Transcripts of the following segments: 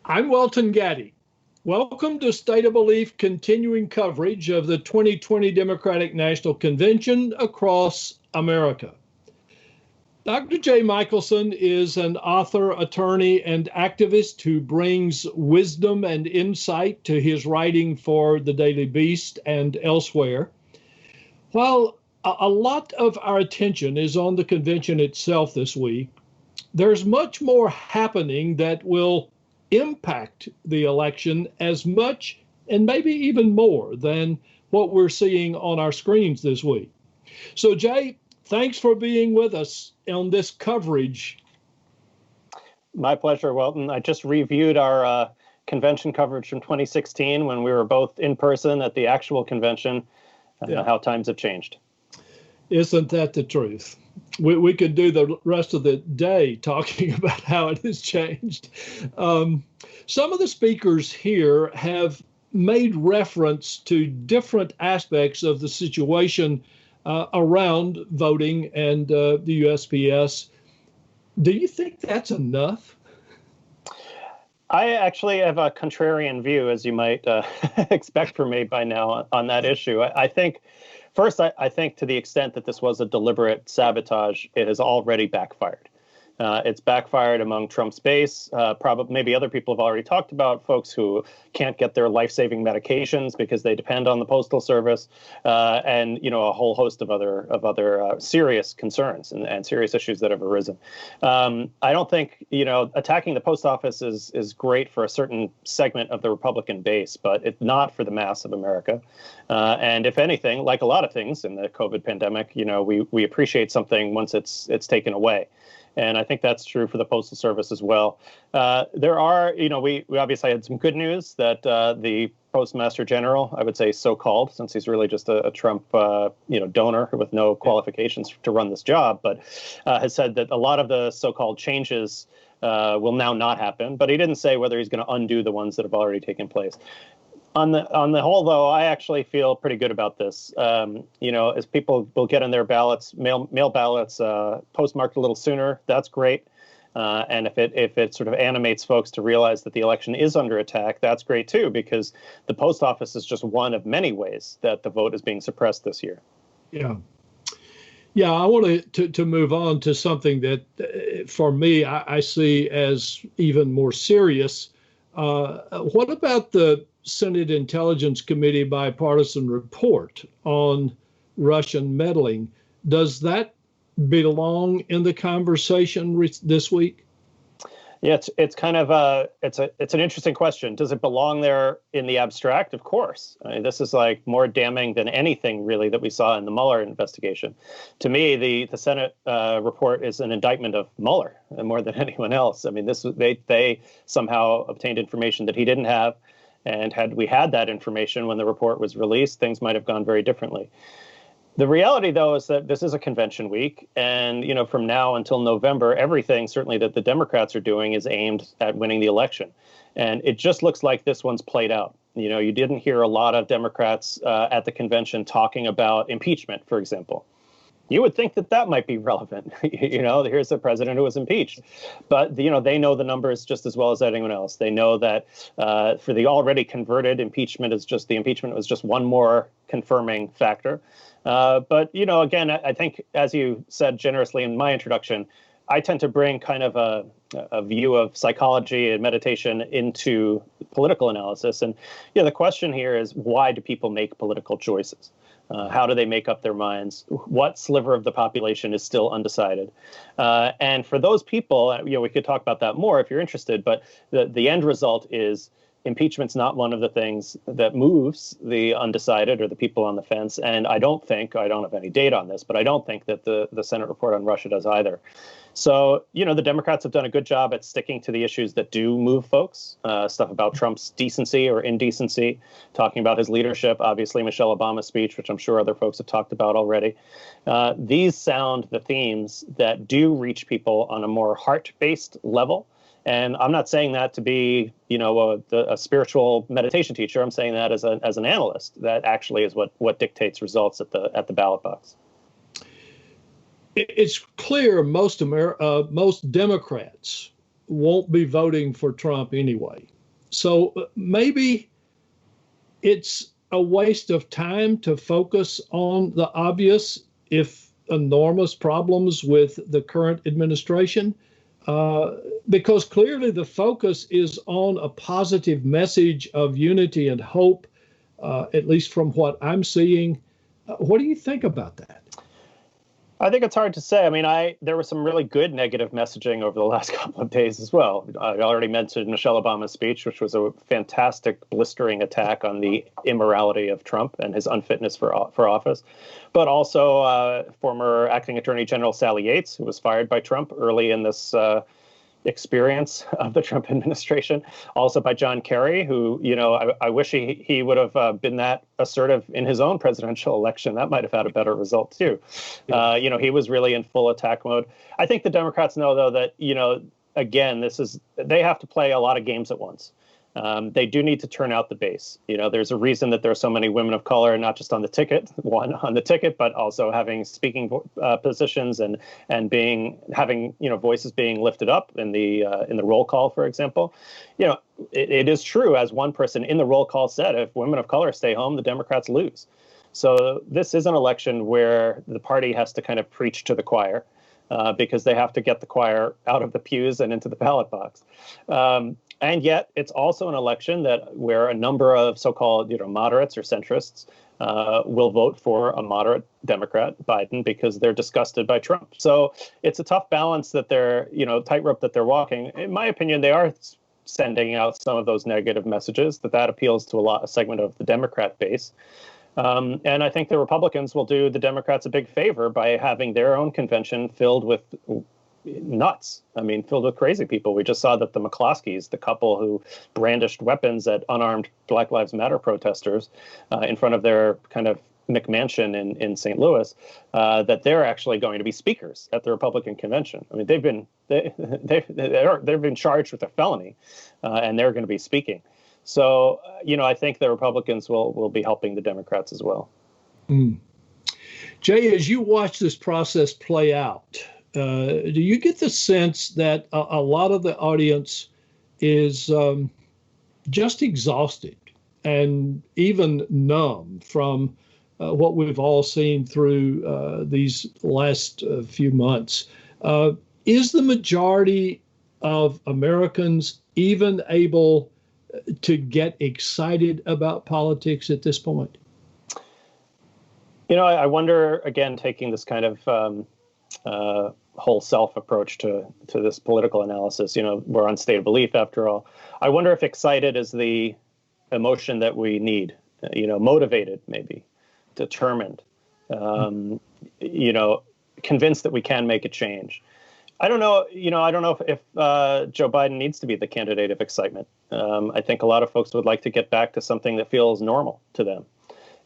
I'm Welton Gaddy. Welcome to State of Belief continuing coverage of the 2020 Democratic National Convention across America. Dr. J. Michaelson is an author, attorney, and activist who brings wisdom and insight to his writing for the Daily Beast and elsewhere. While a lot of our attention is on the convention itself this week, there's much more happening that will impact the election as much and maybe even more than what we're seeing on our screens this week. So, Jay, thanks for being with us on this coverage. My pleasure, Welton. I just reviewed our convention coverage from 2016 when we were both in person at the actual convention, how times have changed. Isn't that the truth? We could do the rest of the day talking about how it has changed. Some of the speakers here have made reference to different aspects of the situation around voting and the USPS. Do you think that's enough? I actually have a contrarian view, as you might expect from me by now on that issue. I think First, I think to the extent that this was a deliberate sabotage, it has already backfired. It's backfired among Trump's base. Probably, maybe other people have already talked about folks who can't get their life-saving medications because they depend on the Postal Service, and a whole host of other serious concerns and serious issues that have arisen. I don't think attacking the post office is great for a certain segment of the Republican base, but it's not for the mass of America. And if anything, like a lot of things in the COVID pandemic, we appreciate something once it's taken away. And I think that's true for the Postal Service as well. There are, we obviously had some good news that the Postmaster General, I would say so-called, since he's really just a Trump, donor with no qualifications to run this job, but has said that a lot of the so-called changes will now not happen. But he didn't say whether he's going to undo the ones that have already taken place. On the whole, though, I actually feel pretty good about this. As people will get in their ballots, mail ballots postmarked a little sooner, that's great. And if it sort of animates folks to realize that the election is under attack, that's great too, because the post office is just one of many ways that the vote is being suppressed this year. Yeah, I want to move on to something that, for me, I see as even more serious. What about the Senate Intelligence Committee bipartisan report on Russian meddling? Does that belong in the conversation this week? Yeah, it's kind of it's an interesting question. Does it belong there in the abstract? Of course. I mean, this is like more damning than anything really that we saw in the Mueller investigation. To me, the Senate report is an indictment of Mueller more than anyone else. I mean, they somehow obtained information that he didn't have. And had we had that information when the report was released, things might have gone very differently. The reality, though, is that this is a convention week. And, from now until November, everything certainly that the Democrats are doing is aimed at winning the election. And it just looks like this one's played out. You didn't hear a lot of Democrats at the convention talking about impeachment, for example. You would think that might be relevant. Here's the president who was impeached. But, they know the numbers just as well as anyone else. They know that for the already converted, impeachment was just one more confirming factor. But, again, I think, as you said generously in my introduction, I tend to bring kind of a view of psychology and meditation into political analysis. And, the question here is, why do people make political choices? How do they make up their minds? What sliver of the population is still undecided? And for those people, we could talk about that more if you're interested, but the end result is impeachment's not one of the things that moves the undecided or the people on the fence. And I don't have any data on this, but I don't think that the Senate report on Russia does either. So, the Democrats have done a good job at sticking to the issues that do move folks, stuff about Trump's decency or indecency, talking about his leadership, obviously Michelle Obama's speech, which I'm sure other folks have talked about already. These sound the themes that do reach people on a more heart-based level. And I'm not saying that to be, a spiritual meditation teacher. I'm saying that as an analyst. That actually is what dictates results at the ballot box. It's clear most Democrats won't be voting for Trump anyway. So maybe it's a waste of time to focus on the obvious, if enormous problems with the current administration, because clearly the focus is on a positive message of unity and hope, at least from what I'm seeing. What do you think about that? I think it's hard to say. I mean, there was some really good negative messaging over the last couple of days as well. I already mentioned Michelle Obama's speech, which was a fantastic, blistering attack on the immorality of Trump and his unfitness for office. But also former acting Attorney General Sally Yates, who was fired by Trump early in this experience of the Trump administration. Also by John Kerry, who, I wish he would have been that assertive in his own presidential election. That might have had a better result too. Yeah. He was really in full attack mode. I think the Democrats know, though, that, again, they have to play a lot of games at once. They do need to turn out the base. There's a reason that there are so many women of color, not just on the ticket, but also having speaking positions and having voices being lifted up in the roll call, for example. It is true, as one person in the roll call said, if women of color stay home, the Democrats lose. So this is an election where the party has to kind of preach to the choir. Because they have to get the choir out of the pews and into the ballot box. And yet it's also an election where a number of so-called moderates or centrists will vote for a moderate Democrat, Biden, because they're disgusted by Trump. So it's a tough balance that they're, tightrope that they're walking. In my opinion, they are sending out some of those negative messages that appeals to a segment of the Democrat base. And I think the Republicans will do the Democrats a big favor by having their own convention filled with nuts. Filled with crazy people. We just saw that the McCloskeys, the couple who brandished weapons at unarmed Black Lives Matter protesters in front of their kind of McMansion in St. Louis, that they're actually going to be speakers at the Republican convention. They've been charged with a felony, and they're going to be speaking. So, I think the Republicans will be helping the Democrats as well. Jay, as you watch this process play out, do you get the sense that a lot of the audience is just exhausted and even numb from what we've all seen through these last few months? Is the majority of Americans even able to get excited about politics at this point? I wonder, again, taking this kind of whole self approach to this political analysis, we're on state of belief after all. I wonder if excited is the emotion that we need, motivated, maybe determined, convinced that we can make a change. I don't know. I don't know if Joe Biden needs to be the candidate of excitement. I think a lot of folks would like to get back to something that feels normal to them.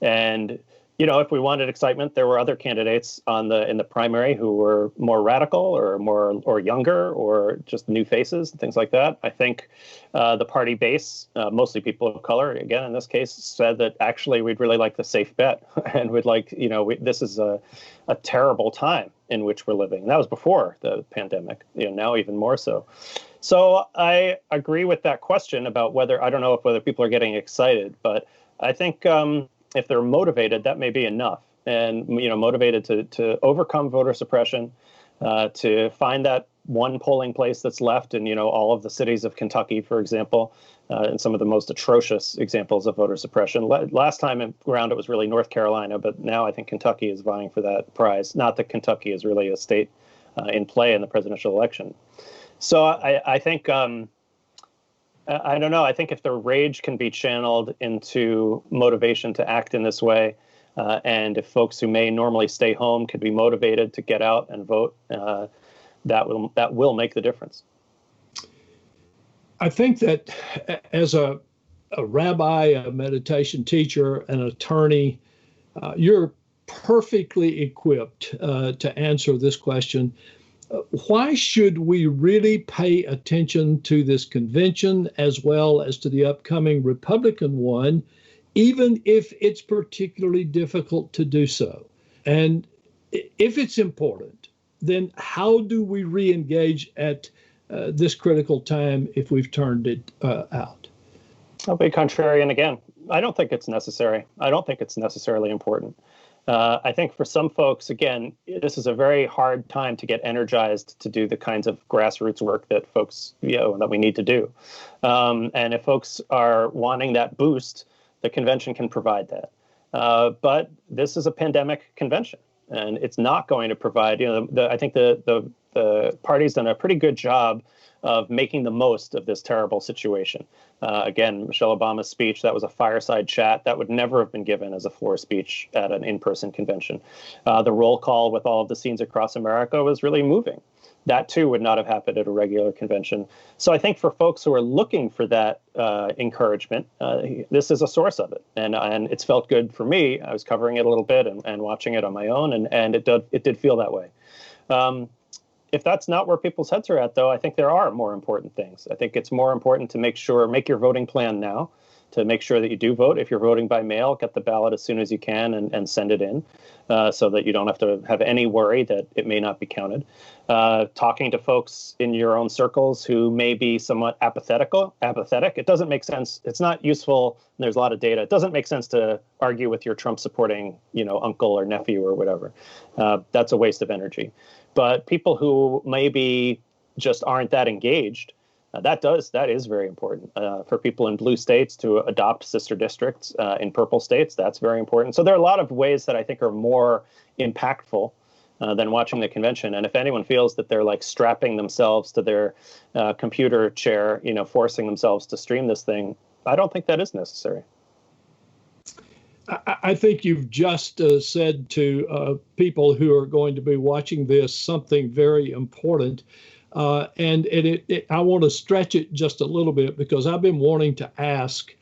And, if we wanted excitement, there were other candidates in the primary who were more radical or younger or just new faces and things like that. I think the party base, mostly people of color, again, in this case, said that actually we'd really like the safe bet and we'd like, this is a terrible time in which we're living. And that was before the pandemic, now even more so. So I agree with that question about I don't know whether people are getting excited, but I think if they're motivated, that may be enough. And, motivated to overcome voter suppression, to find that one polling place that's left in, all of the cities of Kentucky, for example, and some of the most atrocious examples of voter suppression. Last time around, it was really North Carolina, but now I think Kentucky is vying for that prize. Not that Kentucky is really a state in play in the presidential election. So I think, I don't know, I think if the rage can be channeled into motivation to act in this way, and if folks who may normally stay home could be motivated to get out and vote, that will make the difference. I think that as a rabbi, a meditation teacher, an attorney, you're perfectly equipped to answer this question. Why should we really pay attention to this convention as well as to the upcoming Republican one, even if it's particularly difficult to do so? And if it's important, then how do we re-engage at this critical time if we've turned it out? I'll be contrarian again. I don't think it's necessary. I don't think it's necessarily important. I think for some folks, again, this is a very hard time to get energized to do the kinds of grassroots work that folks, that we need to do. And if folks are wanting that boost, the convention can provide that. But this is a pandemic convention, and it's not going to provide, I think the party's done a pretty good job of making the most of this terrible situation. Again, Michelle Obama's speech, that was a fireside chat. That would never have been given as a floor speech at an in-person convention. The roll call with all of the scenes across America was really moving. That, too, would not have happened at a regular convention. So I think for folks who are looking for that encouragement, this is a source of it. And it's felt good for me. I was covering it a little bit and watching it on my own, and it did feel that way. If that's not where people's heads are at, though, I think there are more important things. I think it's more important to make your voting plan now, to make sure that you do vote. If you're voting by mail, get the ballot as soon as you can and send it in so that you don't have to have any worry that it may not be counted. Talking to folks in your own circles who may be somewhat apathetic. It doesn't make sense. It's not useful. And there's a lot of data. It doesn't make sense to argue with your Trump supporting, uncle or nephew or whatever. That's a waste of energy. But people who maybe just aren't that engaged, that is very important. For people in blue states to adopt sister districts in purple states, that's very important. So there are a lot of ways that I think are more impactful than watching the convention. And if anyone feels that they're like strapping themselves to their computer chair, forcing themselves to stream this thing, I don't think that is necessary. I think you've just said to people who are going to be watching this something very important. And I want to stretch it just a little bit because I've been wanting to ask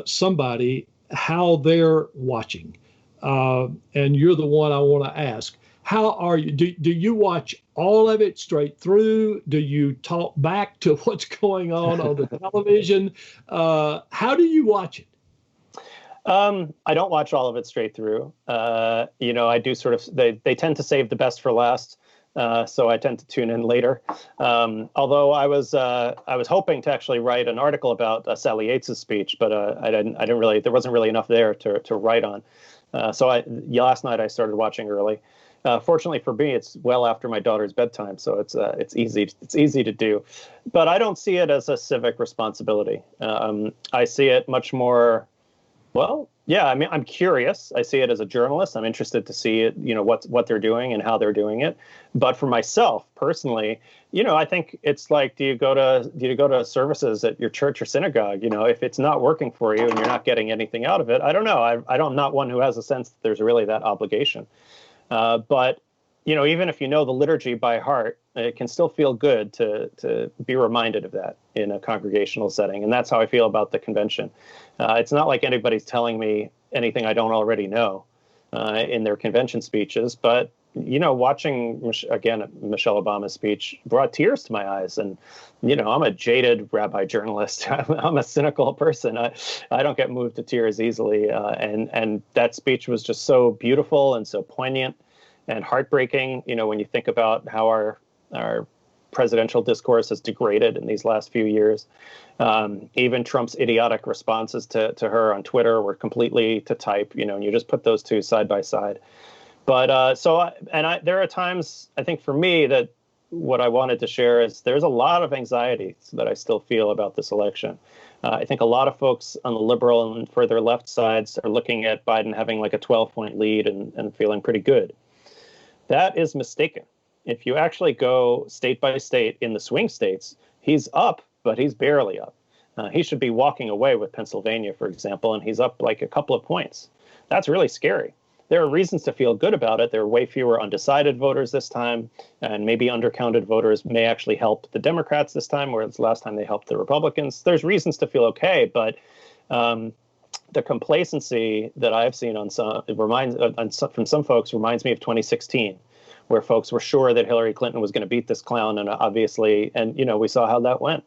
somebody how they're watching. And you're the one I want to ask. How are you? Do you watch all of it straight through? Do you talk back to what's going on the television? How do you watch it? I don't watch all of it straight through. I do sort of, they tend to save the best for last. So I tend to tune in later. Although I was hoping to actually write an article about Sally Yates's speech, but I didn't really, there wasn't really enough there to write on. So last night I started watching early. Fortunately for me, it's well after my daughter's bedtime, so it's easy to do. But I don't see it as a civic responsibility. I see it much more. Well, yeah, I mean, I'm curious. I see it as a journalist. I'm interested to see it, what they're doing and how they're doing it. But for myself personally, I think it's like, do you go to services at your church or synagogue? If it's not working for you and you're not getting anything out of it, I don't know. I'm not one who has a sense that there's really that obligation. But even if you know the liturgy by heart, it can still feel good to be reminded of that in a congregational setting. And that's how I feel about the convention. It's not like anybody's telling me anything I don't already know in their convention speeches. But, watching, again, Michelle Obama's speech brought tears to my eyes. And, I'm a jaded Rabbi journalist. I'm a cynical person. I don't get moved to tears easily. And that speech was just so beautiful and so poignant and heartbreaking, when you think about how our presidential discourse has degraded in these last few years. Even Trump's idiotic responses to her on Twitter were completely to type, and you just put those two side by side. But there are times, I think for me, that what I wanted to share is there's a lot of anxiety that I still feel about this election. I think a lot of folks on the liberal and further left sides are looking at Biden having like a 12-point lead and feeling pretty good. That is mistaken. If you actually go state by state in the swing states, he's up, but he's barely up. He should be walking away with Pennsylvania, for example, and he's up like a couple of points. That's really scary. There are reasons to feel good about it. There are way fewer undecided voters this time, and maybe undercounted voters may actually help the Democrats this time, whereas last time they helped the Republicans. There's reasons to feel okay, but the complacency that I've seen from some folks reminds me of 2016, where folks were sure that Hillary Clinton was going to beat this clown, and obviously, we saw how that went.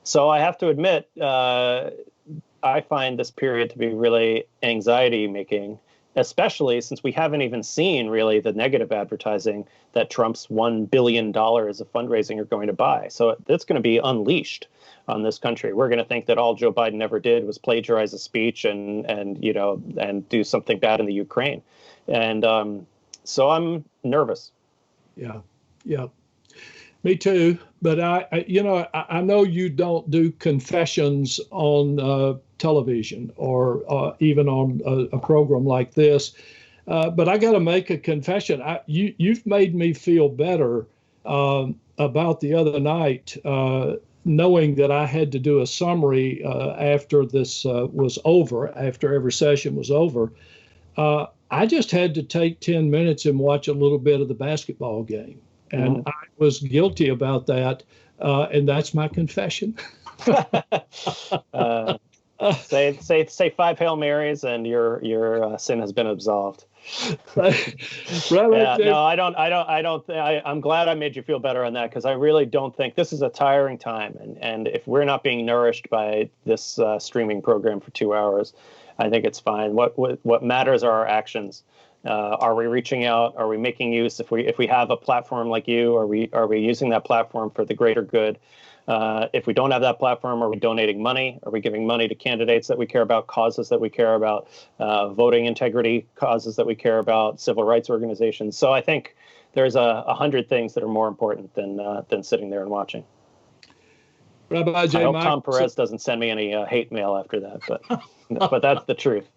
So I have to admit, I find this period to be really anxiety-making, especially since we haven't even seen really the negative advertising that Trump's $1 billion of fundraising are going to buy. So it's going to be unleashed on this country. We're going to think that all Joe Biden ever did was plagiarize a speech and do something bad in the Ukraine. And so I'm nervous. Yeah. Me too. But I know you don't do confessions on television or even on a program like this. But I got to make a confession. You've made me feel better about the other night, knowing that I had to do a summary after this was over, after every session was over. I just had to take 10 minutes and watch a little bit of the basketball game. And I was guilty about that. And that's my confession. Say 5 Hail Marys and your sin has been absolved. Rabbi, no, I don't. I'm glad I made you feel better on that, because I really don't think this is a tiring time. And if we're not being nourished by this streaming program for 2 hours, I think it's fine. What matters are our actions. Are we reaching out? Are we making use? If we have a platform like you, are we using that platform for the greater good? If we don't have that platform, are we donating money? Are we giving money to candidates that we care about, causes that we care about, voting integrity causes that we care about, civil rights organizations? So I think there's 100 things that are more important than sitting there and watching. Rabbi J. I hope Michaelson. Tom Perez doesn't send me any hate mail after that, but that's the truth.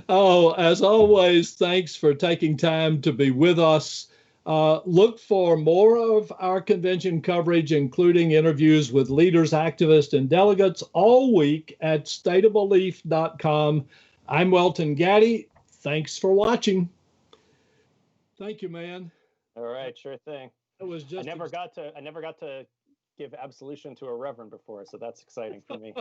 Oh, as always, thanks for taking time to be with us. Look for more of our convention coverage, including interviews with leaders, activists, and delegates all week at stateofbelief.com. I'm Welton Gaddy. Thanks for watching. Thank you, man. All right, sure thing. It was just I never got to give absolution to a reverend before, so that's exciting for me.